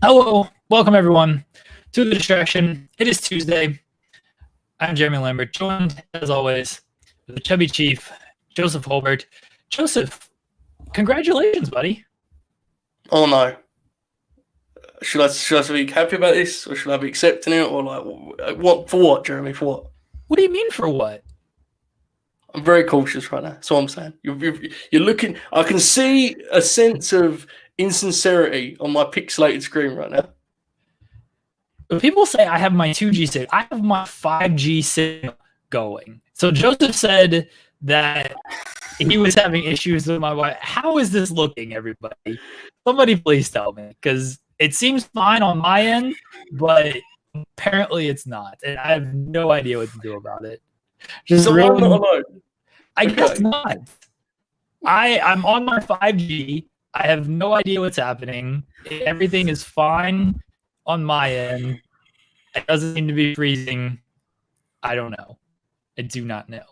Hello, welcome everyone to The Distraction. It is Tuesday. I'm Jeremy Lambert, joined as always with the Chubby Chief, Joseph Hulbert. Joseph, congratulations, buddy. Oh no. Should I be happy about this, or should I be accepting it, or like what for what, Jeremy? For what? What do you mean for what? I'm very cautious right now. That's what I'm saying. You're looking. I can see a sense of insincerity on my pixelated screen right now. When people say I have my 2G signal, I have my 5G signal going. So Joseph said that he was having issues with my Wi-Fi. How is this looking, everybody? Somebody please tell me, because it seems fine on my end, but apparently it's not, and I have no idea what to do about it. Just so I'm not alone. I guess not. I'm on my 5G. I have no idea what's happening. Everything is fine on my end. It doesn't seem to be freezing. I don't know. I do not know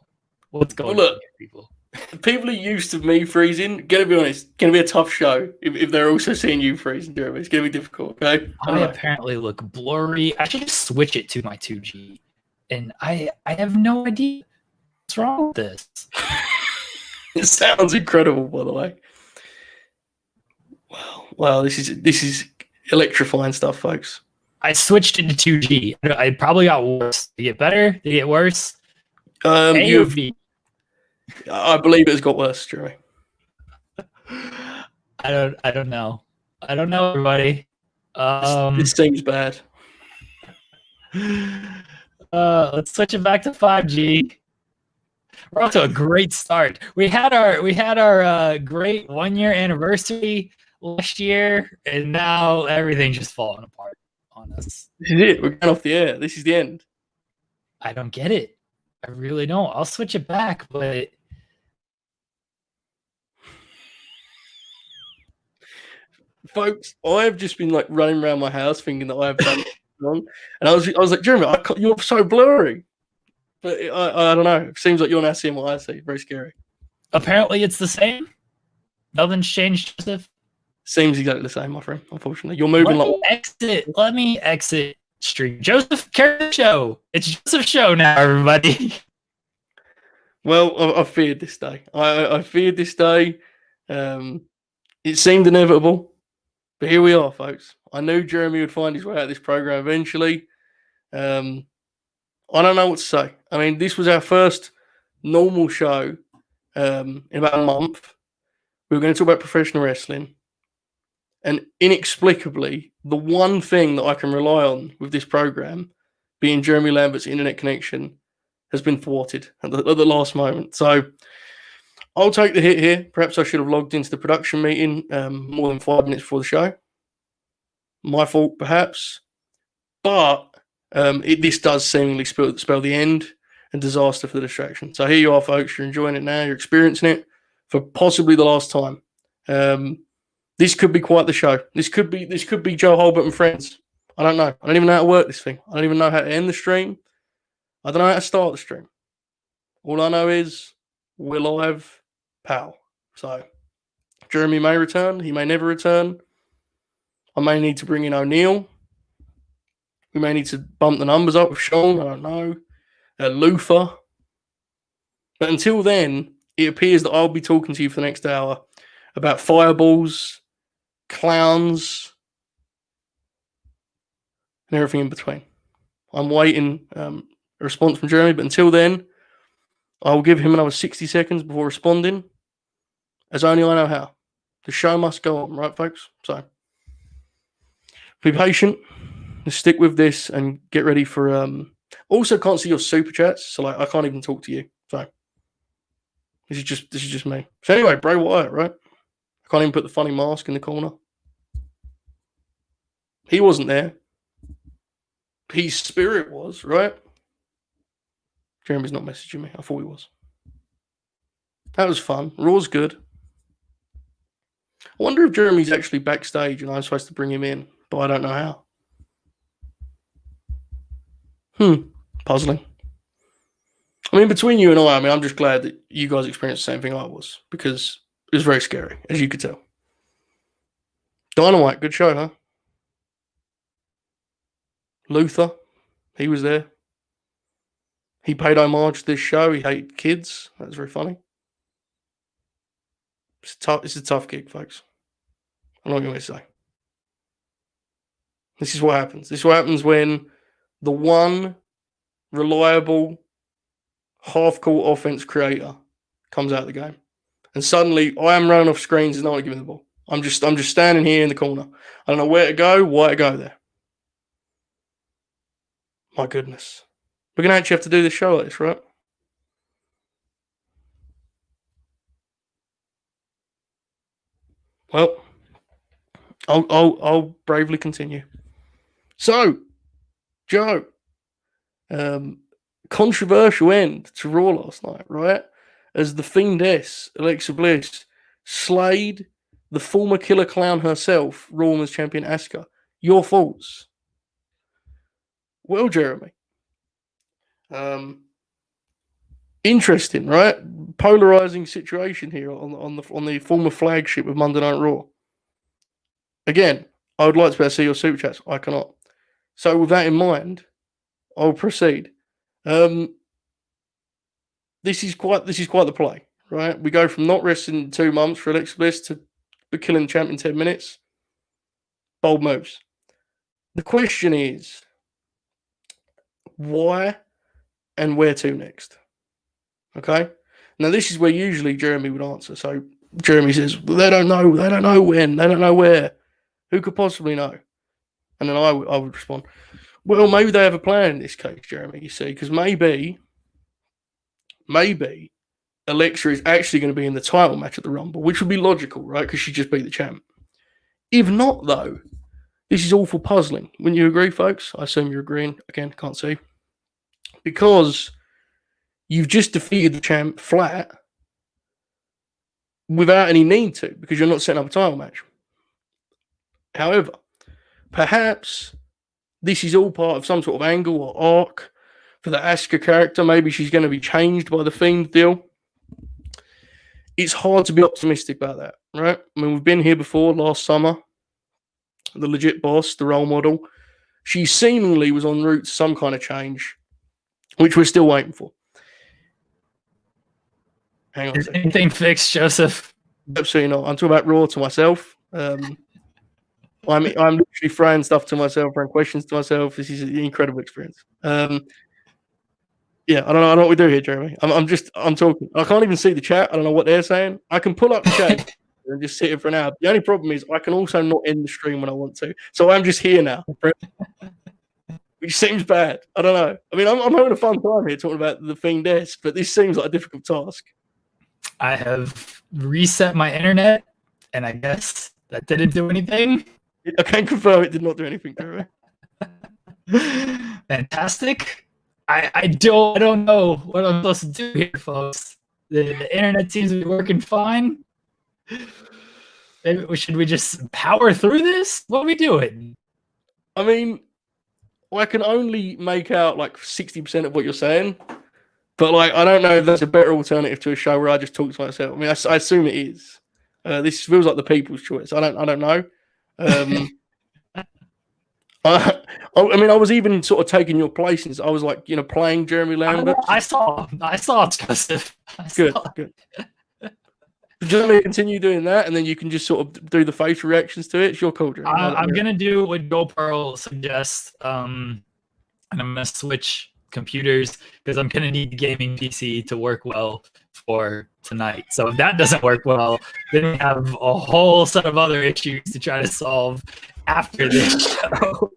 what's going on here, people. People are used to me freezing. Gonna be honest, gonna be a tough show if they're also seeing you freezing, Jeremy. It's gonna be difficult, okay? I apparently look blurry. I should just switch it to my 2G. And I have no idea what's wrong with this. It sounds incredible, by the way. Wow, this is electrifying stuff, folks. I switched it to 2G. I probably got worse. Did it get better? Did it get worse? I believe it has got worse, Jeremy. I don't know. I don't know, everybody. This seems bad. Let's switch it back to 5G. We're off to a great start. We had our great 1-year anniversary last year, and now everything's just falling apart on us. This is it. We're going off the air. This is the end. I don't get it. I really don't. I'll switch it back, but folks, I've just been like running around my house thinking that I have done wrong, and I was like, Jeremy, you're so blurry. But I don't know. It seems like you're now seeing what I see. Very scary. Apparently, it's the same. Nothing's changed, Joseph. Seems exactly the same, my friend. Unfortunately, you're moving Let me exit stream. Joseph, carry the show. It's Joseph's show now, everybody. Well, I feared this day. I feared this day. It seemed inevitable, but here we are, folks. I knew Jeremy would find his way out of this program eventually. I don't know what to say. I mean, this was our first normal show in about a month. We were going to talk about professional wrestling. And inexplicably, the one thing that I can rely on with this program, being Jeremy Lambert's internet connection, has been thwarted at the last moment. So I'll take the hit here. Perhaps I should have logged into the production meeting more than 5 minutes before the show. My fault, perhaps. But this does seemingly spell the end and disaster for the distraction. So here you are, folks. You're enjoying it now. You're experiencing it for possibly the last time. This could be quite the show. This could be Joe Hulbert and friends. I don't know. I don't even know how to work this thing. I don't even know how to end the stream. I don't know how to start the stream. All I know is we're live, pal. So Jeremy may return. He may never return. I may need to bring in O'Neal. We may need to bump the numbers up with Sean. I don't know. Luther. But until then, it appears that I'll be talking to you for the next hour about fireballs, clowns, and everything in between. I'm waiting a response from Jeremy, but until then, I will give him another 60 seconds before responding, as only I know how. The show must go on, right, folks? So, be patient. Just stick with this and get ready for... Also, can't see your super chats, so like I can't even talk to you. So, this is just me. So anyway, Bray Wyatt, right? I can't even put the funny mask in the corner. He wasn't there. His spirit was, right? Jeremy's not messaging me. I thought he was. That was fun. Raw's good. I wonder if Jeremy's actually backstage and I'm supposed to bring him in, but I don't know how. Puzzling. I mean, between you and I mean, I'm just glad that you guys experienced the same thing I was, because it was very scary, as you could tell. Dynamite, good show, huh? Luther, he was there. He paid homage to this show. He hated kids. That was very funny. It's a tough gig, folks. I know what you want to say. This is what happens. This is what happens when the one reliable half-court offense creator comes out of the game. And suddenly, I am running off screens. There's no one giving the ball. I'm just standing here in the corner. I don't know where to go, why to go there. My goodness. We're going to actually have to do this show like this, right? Well, I'll bravely continue. So, Joe, controversial end to Raw last night, right? As the Fiendess, Alexa Bliss, slayed the former Killer Clown herself, Raw Women's Champion Asuka. Your thoughts? Well, Jeremy, interesting, right? Polarizing situation here on the former flagship of Monday Night Raw. Again, I would like to be able to see your super chats. I cannot. So with that in mind, I'll proceed. This is quite the play, right? We go from not wrestling in 2 months for Alexa Bliss to killing the champ in 10 minutes. Bold moves. The question is, why and where to next? Okay? Now, this is where usually Jeremy would answer. So Jeremy says, well, they don't know. They don't know when. They don't know where. Who could possibly know? And then I would respond, well, maybe they have a plan in this case, Jeremy, you see, because maybe Alexa is actually going to be in the title match at the Rumble, which would be logical, right? Because she just beat the champ. If not, though, this is awful puzzling. Wouldn't you agree, folks? I assume you're agreeing. Again, can't see. Because you've just defeated the champ flat without any need to, because you're not setting up a title match. However, perhaps this is all part of some sort of angle or arc for the Asuka character. Maybe she's going to be changed by the Fiend deal. It's hard to be optimistic about that, right? I mean, we've been here before last summer. The legit boss, the role model, she seemingly was en route to some kind of change, which we're still waiting for. Hang on. Is anything fixed, Joseph? Absolutely not. I'm talking about Raw to myself. I'm literally throwing stuff to myself, throwing questions to myself. This is an incredible experience. Yeah, I don't know what we do here, Jeremy. I'm talking. I can't even see the chat. I don't know what they're saying. I can pull up the chat and just sit here for an hour. The only problem is I can also not end the stream when I want to. So I'm just here now, which seems bad. I don't know. I mean, I'm having a fun time here talking about the Fiendess, but this seems like a difficult task. I have reset my internet, and I guess that didn't do anything. I can confirm it did not do anything, Jeremy. Fantastic. I don't know what I'm supposed to do here, folks. The internet seems to be working fine. Maybe should we just power through this? What are we doing? I mean, I can only make out like 60% of what you're saying, but like I don't know if that's a better alternative to a show where I just talk to myself. I mean, I assume it is. This feels like the people's choice. I don't know. I mean, I was even sort of taking your places. I was like, playing Jeremy Lambert. I saw Joseph. Good. Do you want me to continue doing that, and then you can just sort of do the facial reactions to it? It's your call, Jeremy. I'm gonna do what Go Pearl suggests, and I'm gonna switch computers because I'm gonna need the gaming PC to work well for tonight. So if that doesn't work well, then we have a whole set of other issues to try to solve after this show.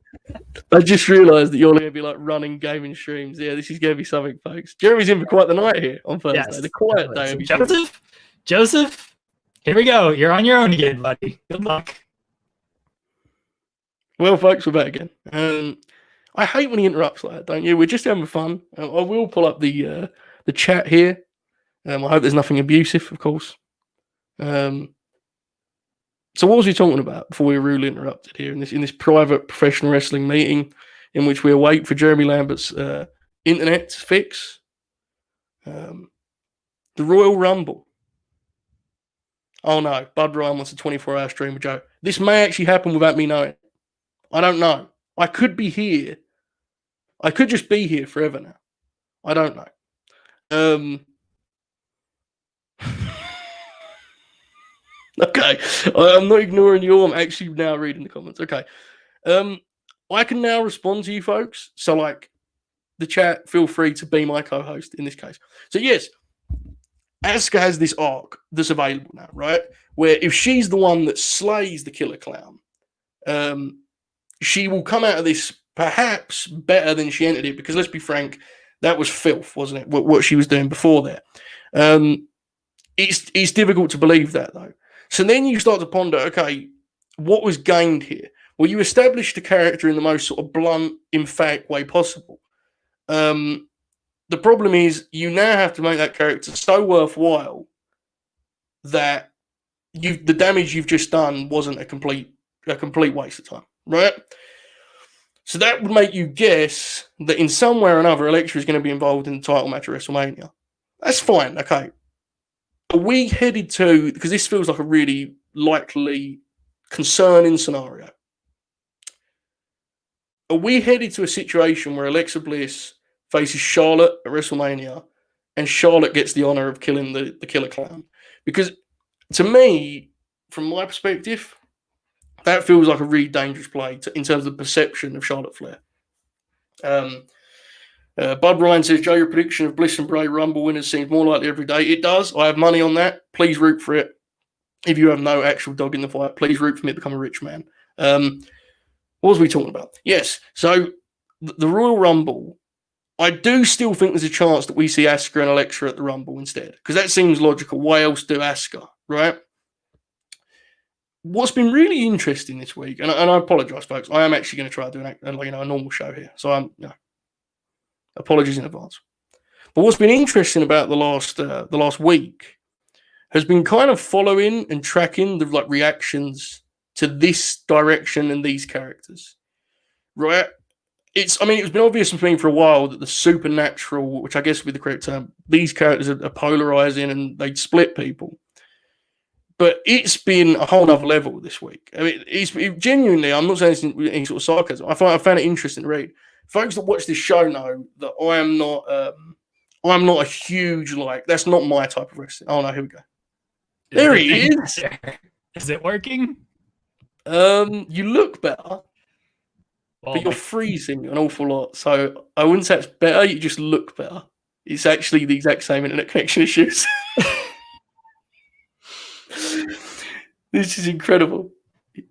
I just realised that you're going to be like running gaming streams. Yeah, this is going to be something, folks. Jeremy's in for quite the night here on Thursday. Yes, the quiet day. So Joseph, here we go. You're on your own again, buddy. Good luck. Well, folks, we're back again. I hate when he interrupts like that, don't you? We're just having fun. I will pull up the chat here. I hope there's nothing abusive, of course. So what was he talking about before we were rudely interrupted here in this private professional wrestling meeting in which we await for Jeremy Lambert's internet fix? The Royal Rumble. Oh no, Bud Ryan wants a 24-hour stream with Joe. This may actually happen without me knowing. I don't know. I could be here I could just be here forever now. I don't know. Okay, I'm not ignoring you. I'm actually now reading the comments. Okay. I can now respond to you folks. So, like, the chat, feel free to be my co-host in this case. So, yes, Asuka has this arc that's available now, right? Where if she's the one that slays the Killer Clown, she will come out of this perhaps better than she entered it, because let's be frank, that was filth, wasn't it? What she was doing before that. It's difficult to believe that, though. So then you start to ponder, okay, what was gained here? Well, you established the character in the most sort of blunt, emphatic way possible. The problem is you now have to make that character so worthwhile that the damage you've just done wasn't a complete waste of time, right? So that would make you guess that in some way or another, Alexa is going to be involved in the title match at WrestleMania. That's fine, okay. Are we headed to, because this feels like a really likely concerning scenario, are we headed to a situation where Alexa Bliss faces Charlotte at WrestleMania and Charlotte gets the honor of killing the Killer Clown? Because to me, from my perspective, that feels like a really dangerous play in terms of the perception of Charlotte Flair. Bud Ryan says, Joe, your prediction of Bliss and Bray Rumble winners seems more likely every day. It does. I have money on that. Please root for it. If you have no actual dog in the fight, please root for me to become a rich man. What was we talking about? Yes. So the Royal Rumble, I do still think there's a chance that we see Asuka and Alexa at the Rumble instead, because that seems logical. Why else do Asuka, right? What's been really interesting this week, and I apologize, folks, I am actually going to try to do a normal show here. So I'm, apologies in advance. But what's been interesting about the last week has been kind of following and tracking the reactions to this direction and these characters, right? It's been obvious to me for a while that the supernatural, which I guess would be the correct term, these characters are polarizing and they'd split people. But it's been a whole nother level this week. I mean, it genuinely, I'm not saying this with any sort of sarcasm. I found it interesting to read. Folks that watch this show know that I'm not a huge, that's not my type of wrestling. Oh no, here we go. There he is. Is it working? You look better, but you're freezing an awful lot. So I wouldn't say it's better. You just look better. It's actually the exact same internet connection issues. This is incredible.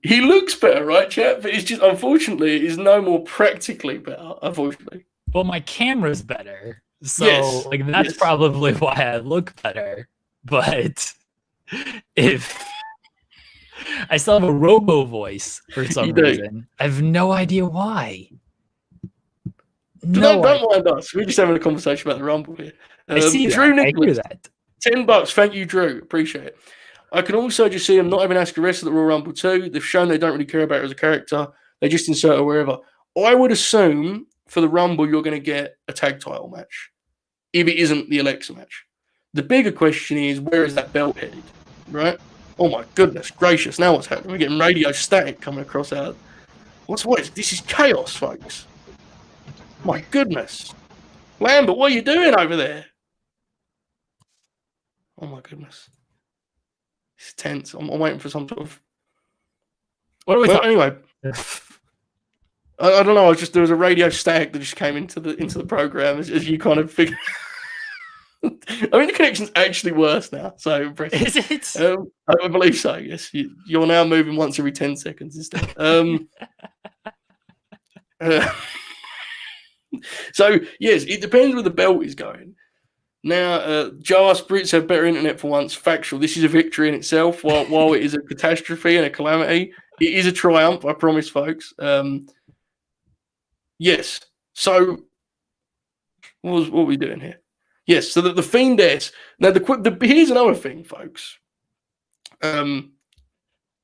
He looks better, right, chat? But it's just, unfortunately, it's no more practically better, unfortunately. Well, my camera's better. So, that's probably why I look better. But if I still have a robo voice for some reason, I have no idea why. Don't mind us. We're just having a conversation about the Rumble here. I see Drew that. I hear that. $10. Thank you, Drew. Appreciate it. I can also just see them not having Asuka wrestle at the Royal Rumble too. They've shown they don't really care about her as a character. They just insert her wherever. I would assume for the Rumble you're going to get a tag title match, if it isn't the Alexa match. The bigger question is, where is that belt headed? Right? Oh my goodness gracious! Now what's happening? We're getting radio static coming across out. This is chaos, folks. My goodness, Lambert, what are you doing over there? Oh my goodness. It's tense. I'm waiting for some sort of. What are we talking? Anyway, I don't know. There was a radio static that just came into the program as you kind of figured. I mean, the connection's actually worse now. So impressive. Is it? I believe so. Yes, you're now moving once every 10 seconds instead. So yes, it depends where the belt is going. Now, Joe asked, Brits have better internet for once. Factual. This is a victory in itself. While it is a catastrophe and a calamity, it is a triumph, I promise, folks. Yes. So, what are we doing here? Yes. So the Fiendess. Now, here's another thing, folks.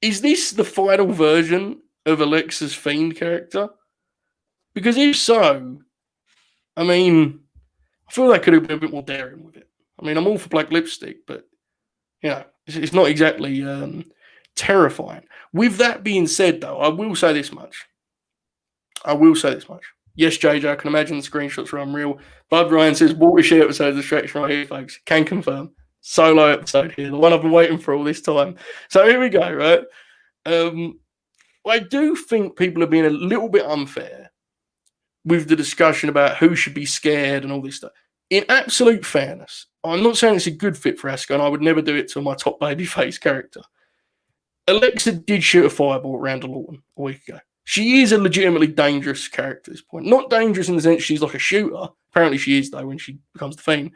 Is this the final version of Alexa's Fiend character? Because if so, I mean, I feel they could have been a bit more daring with it. I mean, I'm all for black lipstick, but, it's not exactly terrifying. With that being said, though, I will say this much. Yes, JJ, I can imagine the screenshots are unreal. Bud Ryan says, Watershed episode of Distraction right here, folks. Can confirm. Solo episode here, the one I've been waiting for all this time. So here we go, right? I do think people are being a little bit unfair with the discussion about who should be scared and all this stuff. In absolute fairness, I'm not saying it's a good fit for Asuka, and I would never do it to my top babyface character. Alexa did shoot a fireball at Randy Orton a week ago. She is a legitimately dangerous character at this point. Not dangerous in the sense she's like a shooter. Apparently she is, though, when she becomes the Fiend.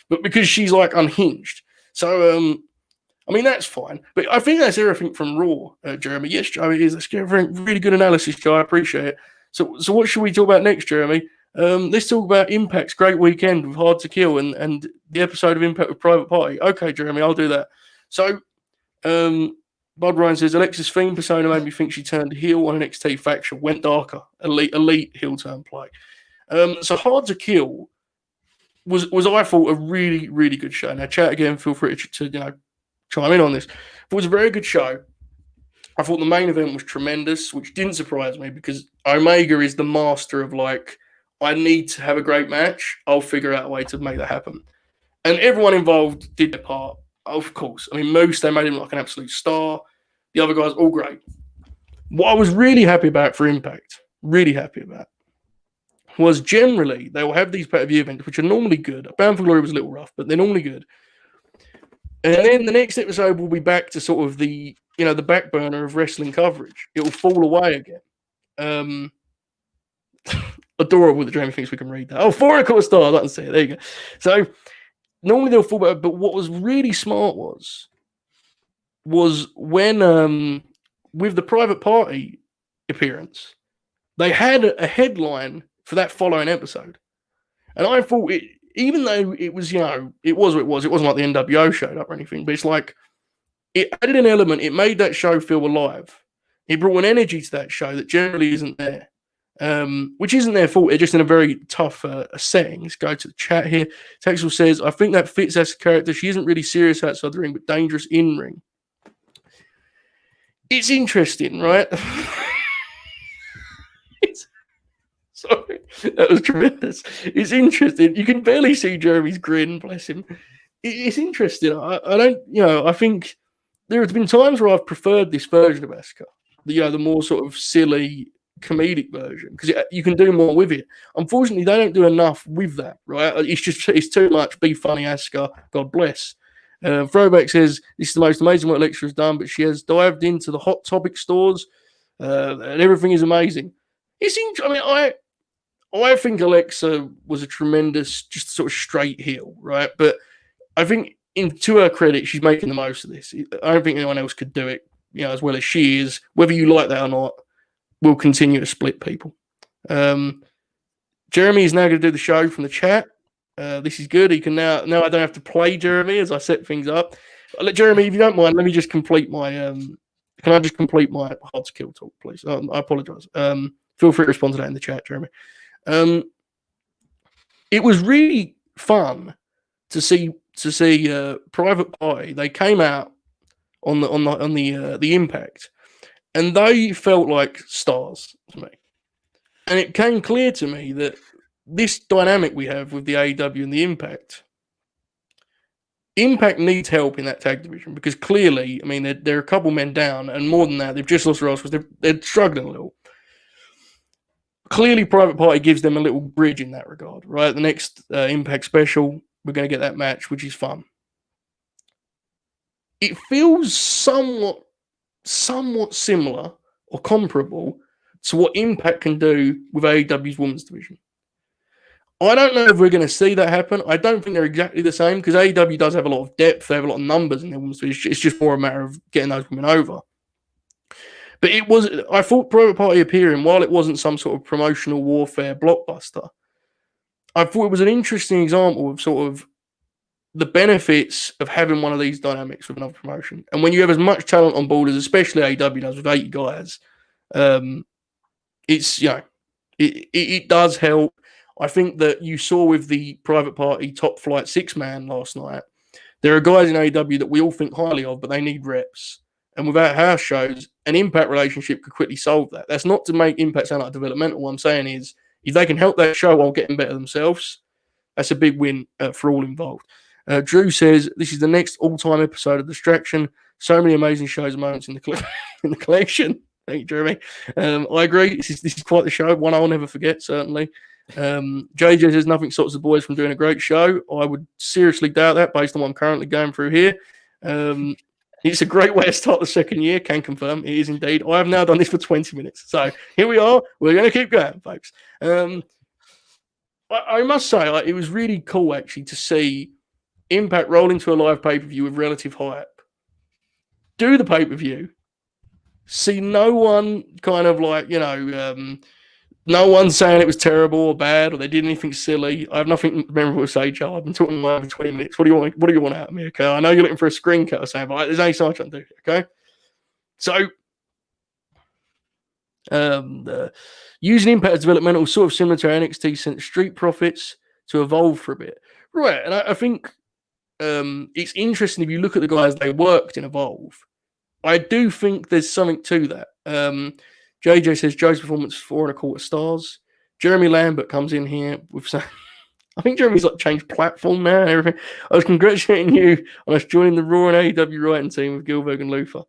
But because she's, like, unhinged. So, I mean, that's fine. But I think that's everything from Raw, Jeremy. Yes, Joe, it is. That's a really good analysis, Joe. I appreciate it. So what should we talk about next, Jeremy? Let's talk about Impact's great weekend with Hard to Kill and the episode of Impact with Private Party. Okay, Jeremy, I'll do that. So, Bud Ryan says, Alexa's Fiend persona made me think she turned heel on NXT faction, went darker, elite heel turn play. So Hard to Kill was I thought a really, really good show. Now chat again, feel free to chime in on this. It was a very good show. I thought the main event was tremendous, which didn't surprise me because Omega is the master of like, I need to have a great match. I'll figure out a way to make that happen. And everyone involved did their part. Of course. I mean, Moose, they made him like an absolute star. The other guys, all great. What I was really happy about for Impact, was generally they will have these pay-per-view events, which are normally good. Bound for Glory was a little rough, but they're normally good. And then the next episode will be back to sort of the back burner of wrestling coverage. It will fall away again. Adorable that Jeremy thinks we can read that. Oh, 4 stars. I can see it. There you go. So normally they'll fall back, but what was really smart was when with the Private Party appearance, they had a headline for that following episode. And I thought even though it was, it was what it was. It wasn't like the NWO showed up or anything, but it's like it added an element. It made that show feel alive. It brought an energy to that show that generally isn't there. Which isn't their fault. They're just in a very tough setting. Let's go to the chat here. Texel says, I think that fits as a character. She isn't really serious outside the ring, but dangerous in ring. It's interesting, right? Sorry, that was tremendous. It's interesting. You can barely see Jeremy's grin, bless him. It's interesting. I don't, I think there have been times where I've preferred this version of Asuka. The more sort of silly comedic version, because you can do more with it. Unfortunately, they don't do enough with that, right? It's too much. Be funny, Asuka. God bless. Throwback says this is the most amazing what Alexa has done, but she has dived into the hot topic stores, and everything is amazing. I think Alexa was a tremendous, just sort of straight heel, right? But I think, to her credit, she's making the most of this. I don't think anyone else could do it, as well as she is. Whether you like that or not, we'll continue to split people. Jeremy is now going to do the show from the chat. This is good. He can now I don't have to play Jeremy as I set things up. Jeremy, if you don't mind, let me just complete my can I just complete my Hard to Kill talk, please? I apologize. Feel free to respond to that in the chat, Jeremy. It was really fun to see Private Party. They came out on the Impact, and they felt like stars to me. And it became clear to me that this dynamic we have with the AEW and the Impact needs help in that tag division, because clearly, I mean, they're a couple men down, and more than that, they've just lost Ross because they're struggling a little. Clearly, Private Party gives them a little bridge in that regard, right? The next Impact special, we're going to get that match, which is fun. It feels somewhat similar or comparable to what Impact can do with AEW's women's division. I don't know if we're going to see that happen. I don't think they're exactly the same, because AEW does have a lot of depth. They have a lot of numbers in their women's division. It's just more a matter of getting those women over. But I thought Private Party appearing, while it wasn't some sort of promotional warfare blockbuster, I thought it was an interesting example of sort of the benefits of having one of these dynamics with another promotion. And when you have as much talent on board as especially AEW does with 80 guys, it's, it does help. I think that you saw with the Private Party top flight 6-man last night, there are guys in AEW that we all think highly of, but they need reps. And without house shows, an Impact relationship could quickly solve that. That's not to make Impact sound like a developmental. What I'm saying is, If they can help that show while getting better themselves, that's a big win for all involved. Drew says, this is the next all-time episode of Distraction. So many amazing shows and moments in the collection. Thank you, Jeremy. I agree. This is quite the show. One I'll never forget, certainly. JJ says, nothing stops the boys from doing a great show. I would seriously doubt that based on what I'm currently going through here. It's a great way to start the second year. Can confirm. It is indeed. I have now done this for 20 minutes. So here we are. We're going to keep going, folks. I must say, it was really cool, actually, to see Impact roll into a live pay-per-view with relative hype. Do the pay-per-view. See no one kind of like, no one saying it was terrible or bad or they did anything silly. I have nothing memorable to say, Joe. I've been talking about over 20 minutes. What do you want out of me, okay? I know you're looking for a screen cut or something, but there's only so much I can do, okay? So, using Impact as developmental, sort of similar to NXT sent Street Profits to evolve for a bit. Right, and I think it's interesting if you look at the guys they worked in Evolve. I do think there's something to that. JJ says Joe's performance 4.25 stars. Jeremy Lambert comes in here with some. I think Jeremy's like changed platform now and everything. I was congratulating you on us joining the Raw and AEW writing team with Gilbert and Luther.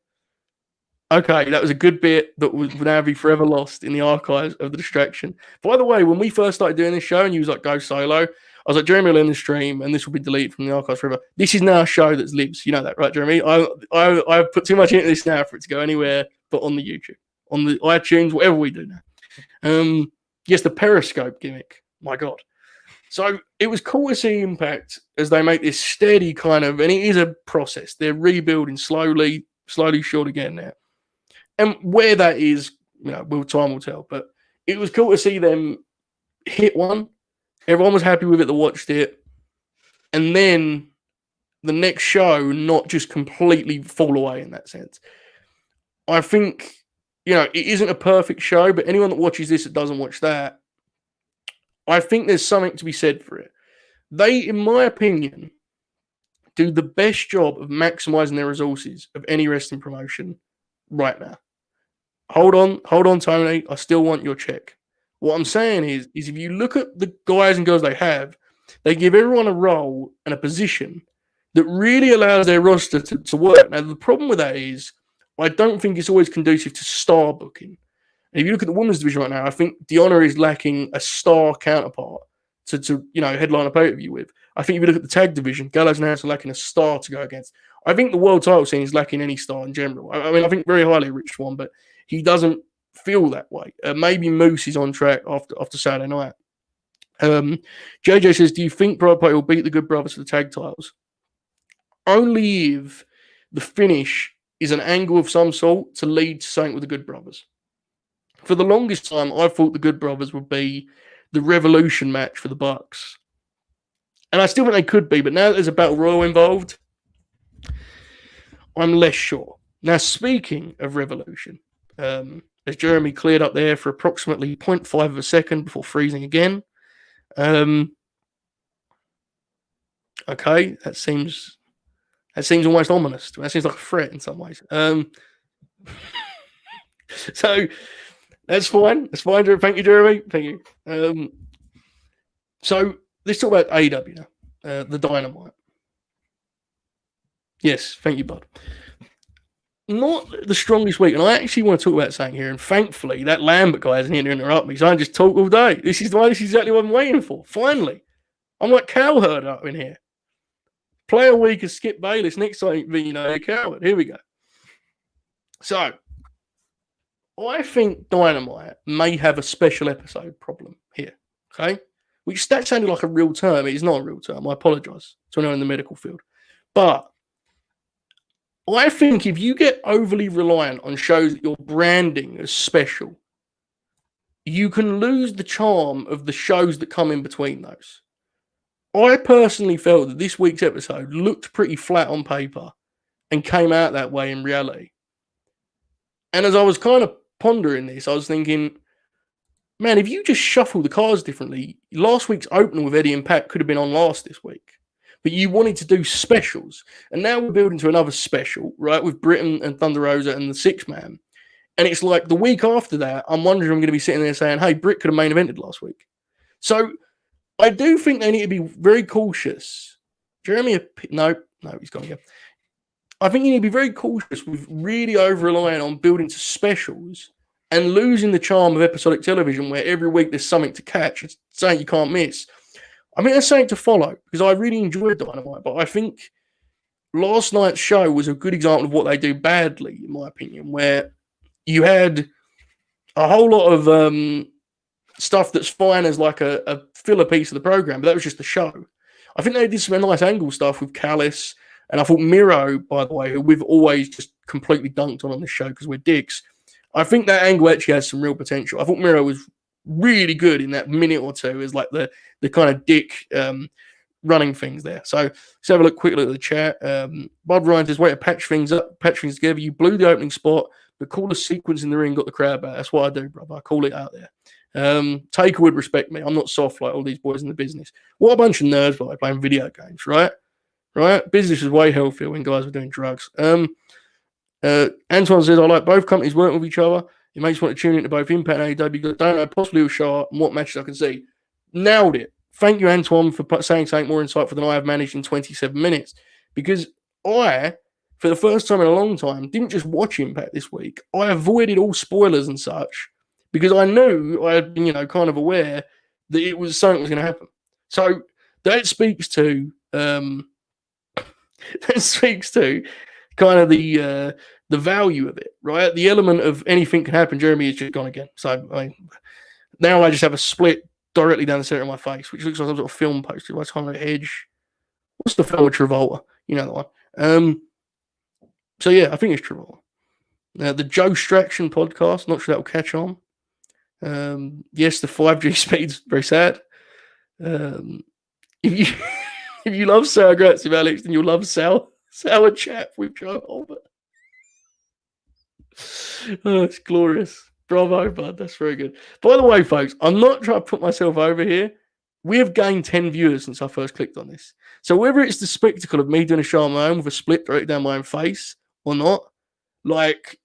Okay, that was a good bit that would now be forever lost in the archives of the Distraction. By the way, when we first started doing this show and you was like, go solo, I was like, Jeremy will end the stream and this will be deleted from the archives forever. This is now a show that lives. You know that, right, Jeremy? I've put too much into this now for it to go anywhere but on the YouTube, on the iTunes, whatever we do now. Yes, the Periscope gimmick. My God. So it was cool to see Impact as they make this steady kind of, and it is a process. They're rebuilding slowly short again now. And where that is, time will tell. But it was cool to see them hit one. Everyone was happy with it that watched it. And then the next show not just completely fall away in that sense. I think, it isn't a perfect show, but anyone that watches this that doesn't watch that, I think there's something to be said for it. They, in my opinion, do the best job of maximizing their resources of any wrestling promotion right now. Hold on, Tony. I still want your check. What I'm saying is if you look at the guys and girls they have, they give everyone a role and a position that really allows their roster to work. Now, the problem with that is I don't think it's always conducive to star booking. And if you look at the women's division right now, I think Deonna is lacking a star counterpart to headline a pay-per-view with. I think if you look at the tag division, Gallows and House are lacking a star to go against. I think the world title scene is lacking any star in general. I mean, I think very highly Rich Swann, but he doesn't feel that way. Maybe Moose is on track after Saturday night. JJ says, do you think Private Party will beat the Good Brothers for the tag titles? Only if the finish is an angle of some sort to lead to something with the Good Brothers. For the longest time, I thought the Good Brothers would be the Revolution match for the Bucks. And I still think they could be, but now that there's a Battle Royal involved, I'm less sure. Now, speaking of Revolution, as Jeremy cleared up there for approximately 0.5 of a second before freezing again. Okay, that seems almost ominous. That seems like a threat in some ways. So that's fine. That's fine. Thank you, Jeremy. Thank you. So let's talk about AEW now. The Dynamite. Yes, thank you, bud. Not the strongest week, and I actually want to talk about something here. And thankfully, that Lambert guy isn't here to interrupt me, so I can just talk all day. This is exactly what I'm waiting for. Finally, I'm like cowherd up in here. Player week is Skip Bayless. Next time, a coward. Here we go. So, I think Dynamite may have a special episode problem here. Okay, which that sounded like a real term. It is not a real term. I apologise to anyone in the medical field, but I think if you get overly reliant on shows that you're branding as special, you can lose the charm of the shows that come in between those. I personally felt that this week's episode looked pretty flat on paper and came out that way in reality. And as I was kind of pondering this, I was thinking, man, if you just shuffle the cards differently, last week's opener with Eddie and Pat could have been on last this week. But you wanted to do specials. And now we're building to another special, right, with Britain and Thunder Rosa and the Six Man. And it's like the week after that, I'm wondering I'm going to be sitting there saying, hey, Britt could have main evented last week. So I do think they need to be very cautious. Jeremy, no, he's gone again. I think you need to be very cautious with really over-relying on building to specials and losing the charm of episodic television where every week there's something to catch. It's something you can't miss. I mean, there's something to follow because I really enjoyed Dynamite, but I think last night's show was a good example of what they do badly, in my opinion, where you had a whole lot of stuff that's fine as like a filler piece of the program, but that was just the show. I think they did some nice angle stuff with Callis, and I thought Miro, by the way, who we've always just completely dunked on this show because we're dicks, I think that angle actually has some real potential. I thought Miro was really good in that minute or two as like the kind of dick running things there. So let's have a look quickly at the chat. Bud Ryan says, way to patch things together. You blew the opening spot, but call a sequence in the ring, got the crowd back. That's what I do, brother. I call it out there. Taker would respect me. I'm not soft like all these boys in the business. What a bunch of nerds, by playing video games, right? Right? Business is way healthier when guys were doing drugs. Antoine says, I like both companies working with each other. It makes me want to tune into both Impact and AEW. Don't know, possibly with Sharp and what matches I can see. Nailed it. Thank you, Antoine, for saying something more insightful than I have managed in 27 minutes. Because I, for the first time in a long time, didn't just watch Impact this week. I avoided all spoilers and such because I knew I had been, kind of aware that it was something was going to happen. So that speaks to kind of the value of it, right? The element of anything can happen. Jeremy is just gone again. So now I just have a split directly down the center of my face, which looks like some sort of film poster. Like kind of a hedge. What's the film with Travolta? You know the one. So yeah, I think it's Travolta. The Joe Straction podcast. Not sure that'll catch on. Yes, the 5G speed's very sad. If you love sour grats with Alex, then you'll love sour chat with Joe Hulbert. Oh, it's glorious. Bravo, bud. That's very good. By the way, folks, I'm not trying to put myself over here. We have gained 10 viewers since I first clicked on this. So whether it's the spectacle of me doing a show on my own with a split directly down my own face or not, like,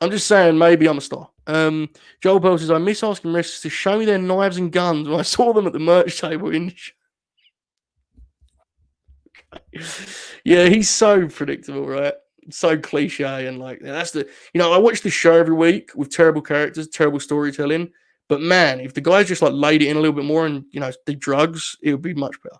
I'm just saying maybe I'm a star. Joel Bell says, I miss asking wrestlers to show me their knives and guns when I saw them at the merch table in the show. Yeah, he's so predictable, right? So cliche, and like that's the I watch the show every week with terrible characters, terrible storytelling. But man, if the guys just like laid it in a little bit more and did drugs, it would be much better.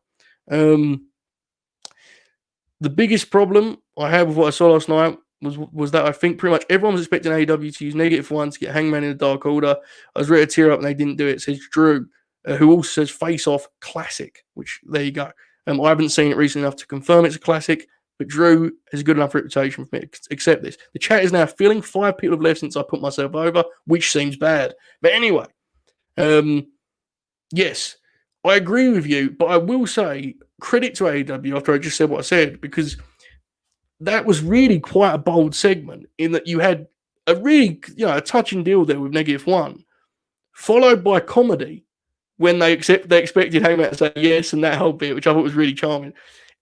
The biggest problem I had with what I saw last night was that I think pretty much everyone was expecting AEW to use -1 to get Hangman in the Dark Order. I was ready to tear up and they didn't do it. Says Drew, who also says Face Off classic, which there you go. I haven't seen it recently enough to confirm it's a classic. But Drew has a good enough reputation for me to accept this. The chat is now filling. 5 people have left since I put myself over, which seems bad. But anyway, yes, I agree with you. But I will say credit to AEW after I just said what I said, because that was really quite a bold segment in that you had a really, a touching deal there with -1, followed by comedy when they expected Hangman to say yes and that whole bit, which I thought was really charming.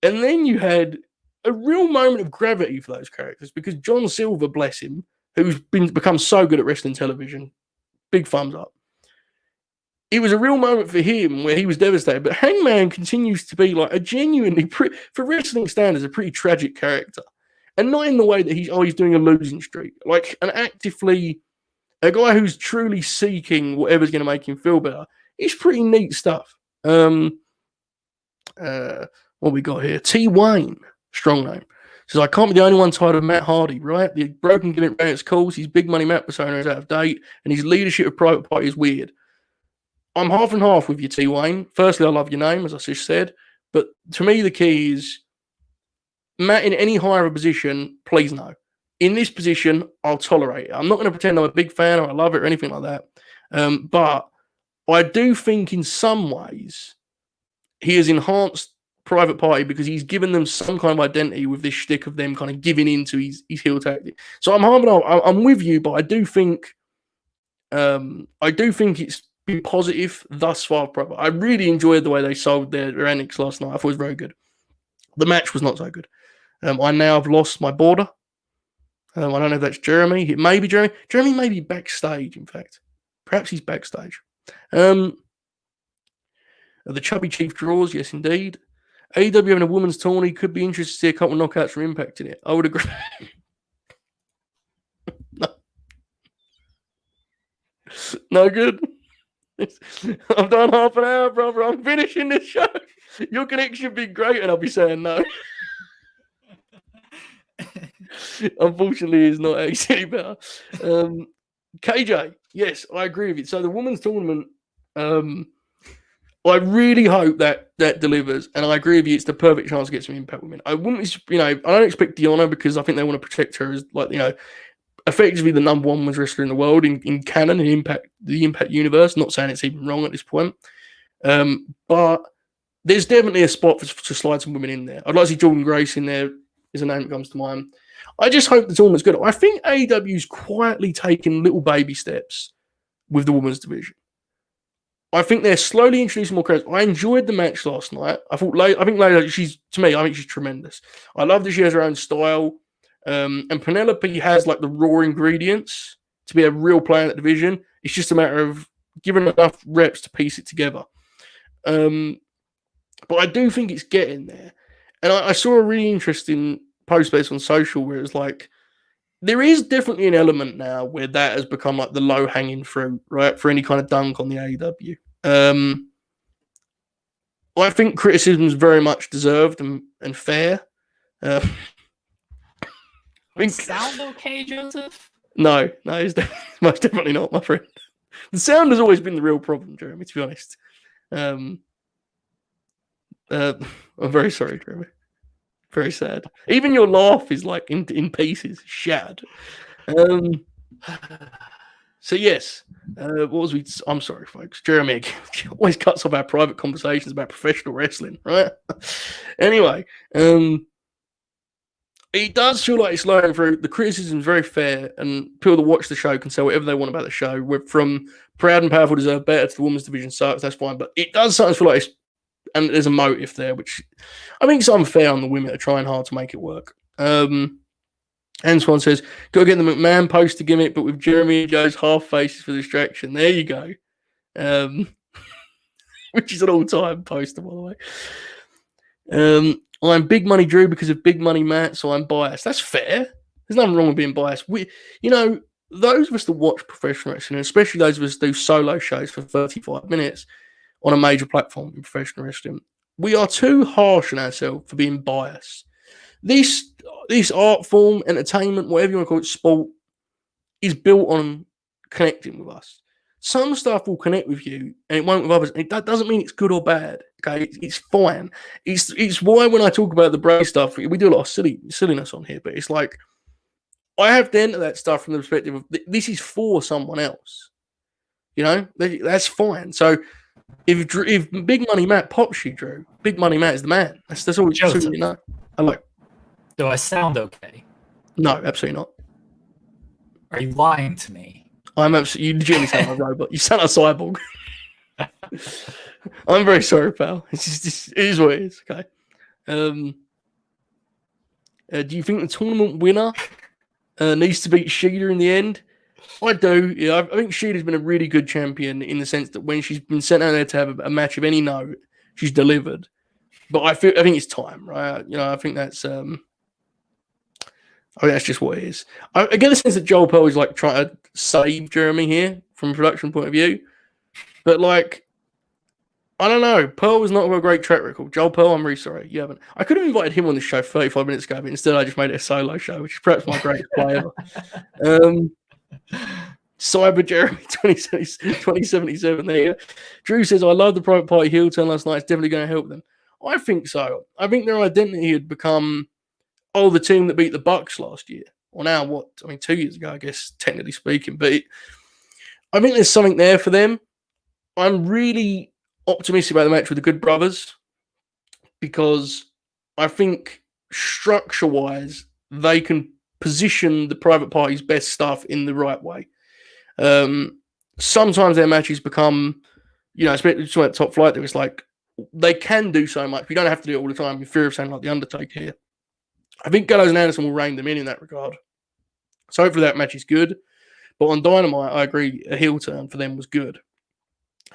And then you had a real moment of gravity for those characters because John Silver, bless him, who's become so good at wrestling television, big thumbs up. It was a real moment for him where he was devastated. But Hangman continues to be like a genuinely, for wrestling standards, a pretty tragic character. And not in the way that he's doing a losing streak. Like a guy who's truly seeking whatever's going to make him feel better. It's pretty neat stuff. What we got here? T. Wayne. Strong name. Says, I can't be the only one tired of Matt Hardy, right? The broken gimmick ran its course. His big money Matt persona is out of date, and his leadership of Private Party is weird. I'm half and half with you, T. Wayne. Firstly, I love your name, as I just said. But to me, the key is Matt in any higher position, please no. In this position, I'll tolerate it. I'm not going to pretend I'm a big fan or I love it or anything like that. But I do think in some ways he has enhanced Private Party because he's given them some kind of identity with this shtick of them kind of giving into his heel tactic. So I'm with you, but I do think it's been positive thus far. I really enjoyed the way they sold their antics last night. I thought it was very good. The match was not so good. I now have lost my border. I don't know if that's Jeremy. It may be Jeremy. Jeremy may be backstage, in fact. Perhaps he's backstage. The Chubby Chief draws, yes, indeed. AEW having a women's tourney, could be interested to see a couple of knockouts from Impact in it. I would agree. No good. I've done half an hour, brother. I'm finishing this show. Your connection would be great, and I'll be saying no. Unfortunately, it's not actually better. KJ, yes, I agree with you. So the women's tournament, I really hope that delivers, and I agree with you. It's the perfect chance to get some Impact women. I wouldn't, I don't expect Deonna because I think they want to protect her as, like, effectively the number one women's wrestler in the world in canon and the Impact universe. Not saying it's even wrong at this point, but there's definitely a spot to slide some women in there. I'd like to see Jordan Grace in there. Is a name that comes to mind. I just hope the tournament's good. I think AEW's quietly taking little baby steps with the women's division. I think they're slowly introducing more characters. I enjoyed the match last night. I think Layla, I think she's tremendous. I love that she has her own style. And Penelope has like the raw ingredients to be a real player in that division. It's just a matter of giving enough reps to piece it together. But I do think it's getting there. And I saw a really interesting post based on social where it's like, there is definitely an element now where that has become like the low hanging fruit, right? For any kind of dunk on the AEW. I think criticism is very much deserved and fair. I think, sound okay, Joseph? No, it's most definitely not, my friend. The sound has always been the real problem, Jeremy, to be honest. I'm very sorry, Jeremy. Very sad. Even your laugh is like in pieces, shattered. So yes, what was we? I'm sorry, folks. Jeremy always cuts off our private conversations about professional wrestling, right? Anyway, it does feel like it's slowing through. The criticism is very fair, and people that watch the show can say whatever they want about the show. We're from Proud and Powerful deserve better to the women's division sucks. That's fine, but it does sometimes feel like it's, and there's a motive there, which I think is unfair on the women that are trying hard to make it work. Antoine says, "Got to get the McMahon poster gimmick, but with Jeremy and Joe's half faces for distraction." There you go. Which is an all-time poster, by the way. I'm Big Money Drew because of Big Money Matt, so I'm biased. That's fair. There's nothing wrong with being biased. Those of us that watch professional wrestling, especially those of us that do solo shows for 35 minutes on a major platform in professional wrestling, we are too harsh on ourselves for being biased. This art form, entertainment, whatever you want to call it, sport, is built on connecting with us. Some stuff will connect with you and it won't with others. That doesn't mean it's good or bad. Okay, it's fine. It's why when I talk about the Bray stuff, we do a lot of silliness on here, but it's like I have to enter that stuff from the perspective of this is for someone else. That's fine. So if Big Money Matt pops you, Drew, Big Money Matt is the man. That's all you know. Hello. Do I sound okay? No, absolutely not. Are you lying to me? I'm absolutely. You legitimately sound like a robot. You sound like a cyborg. I'm very sorry, pal. It is what it is. Okay. Do you think the tournament winner needs to beat Sheeta in the end? I do. Yeah, I think Sheeta's been a really good champion in the sense that when she's been sent out there to have a match of any note, she's delivered. But I think it's time, right? I think that's that's just what it is. I get the sense that Joel Pearl is like trying to save Jeremy here from a production point of view. But like, I don't know. Pearl has not got a great track record. Joel Pearl, I'm really sorry. You haven't. I could have invited him on the show 35 minutes ago, but instead I just made it a solo show, which is perhaps my greatest play ever. Cyber Jeremy 2077 there. Drew says, I love the private party heel turn last night. It's definitely going to help them. I think so. I think their identity had become, the team that beat the Bucks last year. Or now, 2 years ago, I guess, technically speaking. But I think there's something there for them. I'm really optimistic about the match with the Good Brothers because I think structure-wise, they can position the private party's best stuff in the right way. Sometimes their matches become, especially at Top Flight, it's like they can do so much. We don't have to do it all the time. In fear of sounding like the Undertaker here. I think Gallows and Anderson will rein them in that regard. So hopefully that match is good. But on Dynamite, I agree, a heel turn for them was good.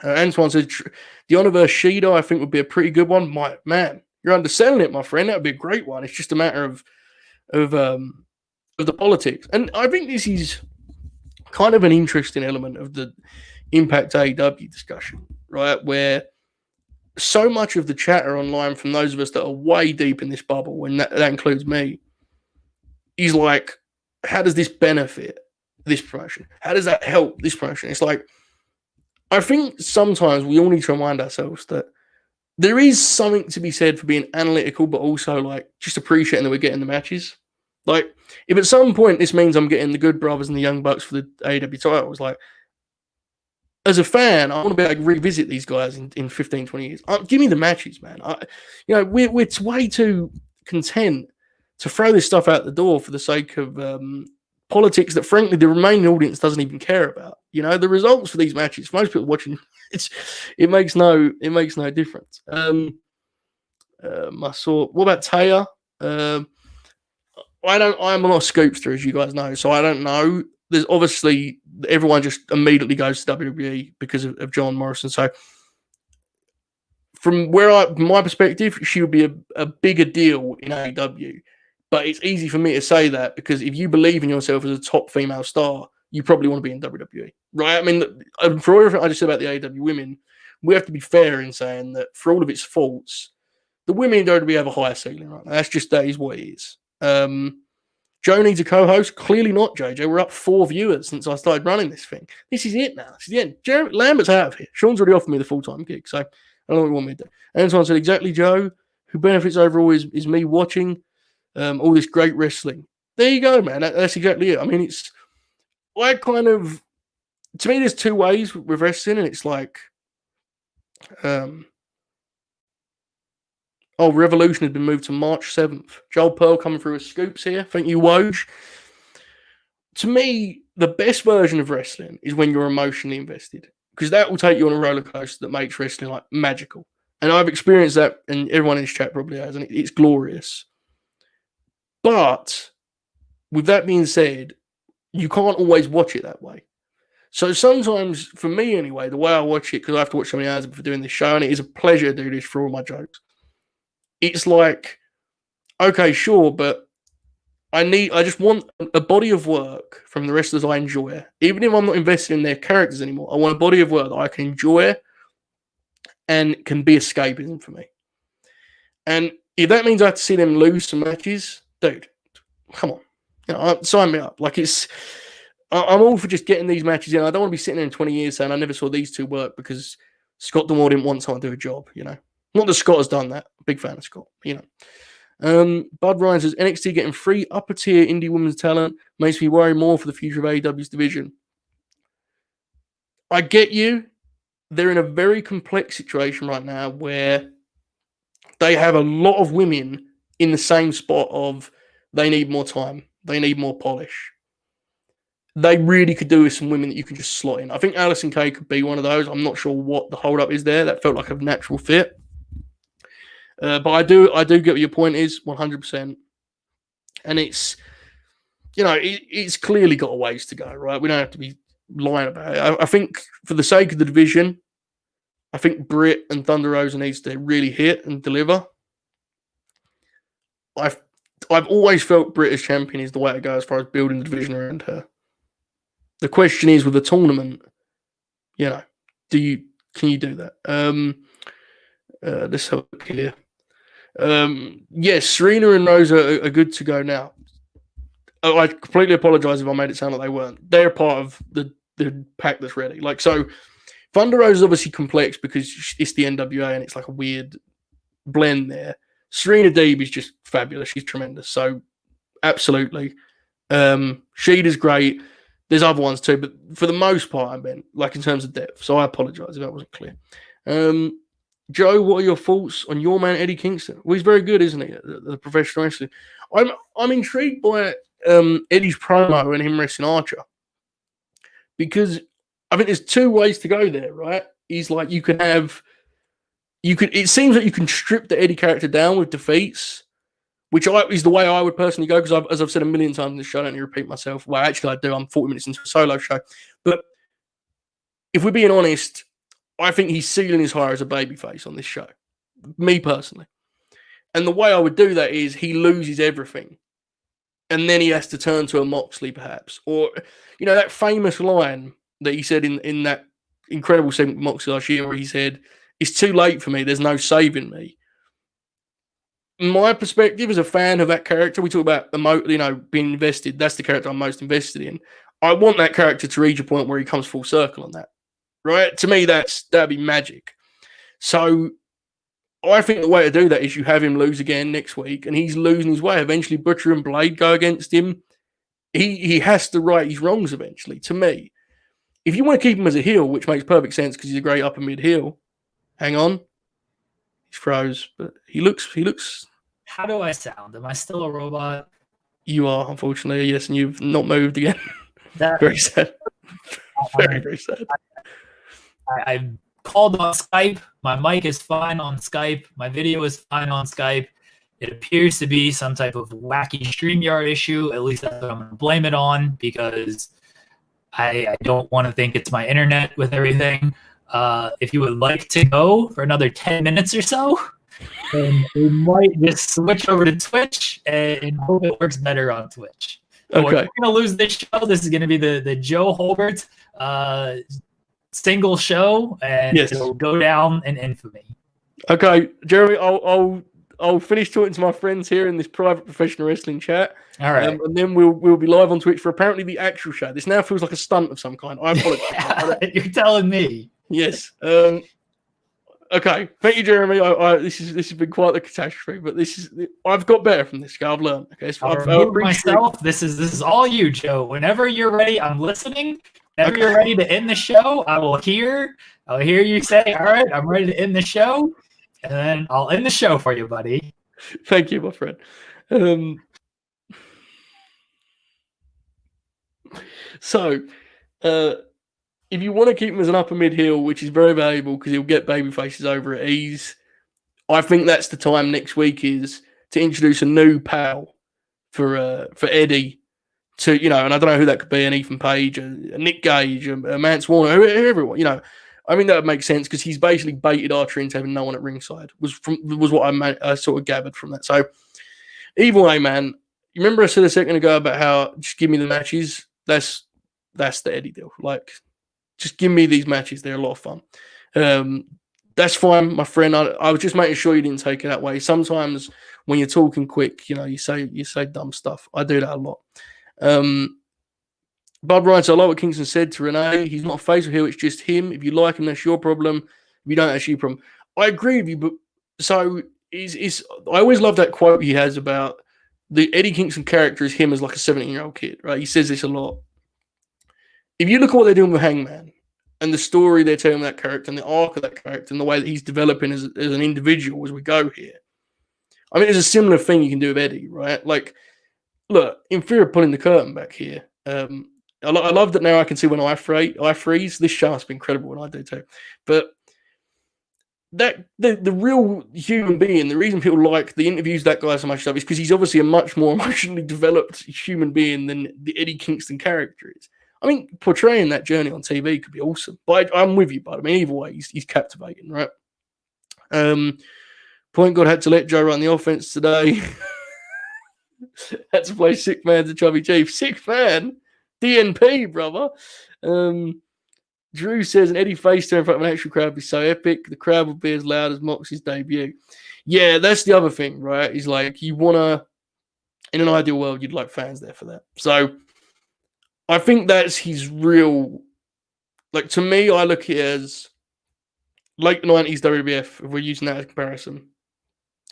Antoine said, the Honor vs. Shida, I think, would be a pretty good one. Man, you're underselling it, my friend. That would be a great one. It's just a matter of the politics. And I think this is kind of an interesting element of the Impact AEW discussion, right? Where so much of the chatter online from those of us that are way deep in this bubble, and that includes me, is like, how does this benefit this promotion? How does that help this promotion? It's like, I think sometimes we all need to remind ourselves that there is something to be said for being analytical, but also like just appreciating that we're getting the matches. Like, if at some point this means I'm getting the Good Brothers and the Young Bucks for the AEW titles, like, as a fan, I want to be able to revisit these guys in 15, 20 years. Give me the matches, man. We're way too content to throw this stuff out the door for the sake of politics that, frankly, the remaining audience doesn't even care about. The results for these matches, for most people watching, it makes no difference. I saw. What about Taya? I'm not a scoopster, as you guys know, so I don't know. There's obviously everyone just immediately goes to WWE because of John Morrison. So from my perspective, she would be a bigger deal in AEW. But it's easy for me to say that because if you believe in yourself as a top female star, you probably want to be in WWE, right? I mean, for everything I just said about the AEW women, we have to be fair in saying that for all of its faults, the women in WWE have a higher ceiling right now. That is what it is. Joe needs a co-host. Clearly not, JJ. We're up 4 viewers since I started running this thing. This is it now. This is the end. Lambert's out of here. Sean's already offered me the full-time gig, so I don't know what you want me to do. And someone said, exactly, Joe. Who benefits overall is me watching all this great wrestling. There you go, man. That's exactly it. I mean, to me, there's 2 ways with wrestling, and it's like, Revolution has been moved to March 7th. Joel Pearl coming through with scoops here. Thank you, Woj. To me, the best version of wrestling is when you're emotionally invested, because that will take you on a roller coaster that makes wrestling like magical. And I've experienced that, and everyone in this chat probably has, and it's glorious. But with that being said, you can't always watch it that way. So sometimes, for me anyway, the way I watch it, because I have to watch so many hours for doing this show, and it is a pleasure to do this for all my jokes. It's like, okay, sure, but I just want a body of work from the wrestlers I enjoy. Even if I'm not invested in their characters anymore, I want a body of work that I can enjoy and can be escapism for me. And if that means I have to see them lose some matches, dude, come on. Sign me up. Like, I'm all for just getting these matches in. I don't want to be sitting there in 20 years saying I never saw these 2 work because Scott D'Amore didn't want someone to do a job, Not that Scott has done that. Big fan of Scott, Bud Ryan says, NXT getting 3 upper tier indie women's talent makes me worry more for the future of AEW's division. I get you. They're in a very complex situation right now where they have a lot of women in the same spot of they need more time. They need more polish. They really could do with some women that you can just slot in. I think Allysin Kay could be one of those. I'm not sure what the hold-up is there. That felt like a natural fit. But I do get what your point is, 100%. And it's, it's clearly got a ways to go, right? We don't have to be lying about it. I think for the sake of the division, I think Britt and Thunder Rosa needs to really hit and deliver. I've always felt Britt as champion is the way to go as far as building the division around her. The question is, with the tournament, can you do that? Let's have a look here. Yes, Serena and Rosa are good to go now. I completely apologize if I made it sound like they weren't. They're part of the pack that's ready. Like, so Thunder Rosa is obviously complex because it's the NWA and it's like a weird blend there. Serena Deeb is just fabulous. She's tremendous. So absolutely. Sheeta's great. There's other ones too, but for the most part, I meant, like, in terms of depth. So I apologize if that wasn't clear. Joe, what are your thoughts on your man Eddie Kingston? Well, he's very good, isn't he? The professional wrestling. I'm intrigued by Eddie's promo and him wrestling Archer, because I think there's 2 ways to go there, right? He's like, it seems like you can strip the Eddie character down with defeats, which is the way I would personally go, because as I've said a million times in the show, I don't need to repeat myself. Well, actually, I do. I'm 40 minutes into a solo show. But if we're being honest, I think he's ceiling is higher as a babyface on this show. Me personally. And the way I would do that is he loses everything. And then he has to turn to a Moxley, perhaps. Or, that famous line that he said in that incredible segment with Moxley last year, where he said, "It's too late for me. There's no saving me." My perspective as a fan of that character, we talk about being invested. That's the character I'm most invested in. I want that character to reach a point where he comes full circle on that, right? To me, that'd be magic. So I think the way to do that is you have him lose again next week, and he's losing his way. Eventually, Butcher and Blade go against him. He has to right his wrongs eventually. To me, if you want to keep him as a heel, which makes perfect sense because he's a great upper mid heel. Hang on, he's froze, but he looks. How do I sound? Am I still a robot? You are, unfortunately, yes, and you've not moved again. Very sad. Very sad. I called on Skype. My mic is fine on Skype. My video is fine on Skype. It appears to be some type of wacky StreamYard issue. At least that's what I'm going to blame it on, because I don't want to think it's my internet with everything. If you would like to go for another 10 minutes or so, then we might just switch over to Twitch and hope it works better on Twitch. Okay. We're going to lose this show. This is going to be the Joe Hulbert single show, and it'll go down in infamy. Okay, Jeremy, I'll finish talking to my friends here in this private professional wrestling chat. All right. And then we'll be live on Twitch for apparently the actual show. This now feels like a stunt of some kind. I apologize. You're telling me. Yes. Okay. Thank you, Jeremy. This has been quite the catastrophe, but I've got better from this guy. I've learned. Okay. So I'll remove myself. This is all you, Joe. Whenever you're ready, I'm listening. Whenever you're ready to end the show, I'll hear you say, "All right, I'm ready to end the show," and then I'll end the show for you, buddy. Thank you, my friend. So, if you want to keep him as an upper mid heel, which is very valuable because he'll get baby faces over at ease, I think that's the time next week is to introduce a new pal for Eddie. To, and I don't know who that could be, an Ethan Page, a Nick Gage, a Mance Warner, everyone, I mean, that would make sense because he's basically baited Archer into having no one at ringside, was what I sort of gathered from that. So, either way, man, you remember I said a second ago about how just give me the matches? That's the Eddie deal. Like, just give me these matches. They're a lot of fun. That's fine, my friend. I was just making sure you didn't take it that way. Sometimes when you're talking quick, you say dumb stuff. I do that a lot. Bud writes, I like what Kingston said to Renee. He's not a face or heel, it's just him. If you like him, that's your problem. If you don't, that's your problem. I agree with you, but so I always love that quote he has about the Eddie Kingston character is him as like a 17-year-old kid, right? He says this a lot. If you look at what they're doing with Hangman and the story they're telling that character and the arc of that character and the way that he's developing as an individual as we go here, I mean, there's a similar thing you can do with Eddie, right? Like, look, in fear of pulling the curtain back here, I love that now I can see when I freeze. This show has been incredible when I do too. But that the real human being, the reason people like the interviews that guy so much stuff is because he's obviously a much more emotionally developed human being than the Eddie Kingston character is. I mean, portraying that journey on TV could be awesome. But I'm with you, bud. I mean, either way, he's captivating, right? Point God had to let Joe run the offense today. Had to play sick man to Chubby Chief. Sick man? DNP, brother. Drew says an Eddie face turn in front of an actual crowd would be so epic. The crowd would be as loud as Moxie's debut. Yeah, that's the other thing, right? He's like, you want to, in an ideal world, you'd like fans there for that. So I think that's his real, like, to me, I look at it as late 90s WWF, if we're using that as a comparison.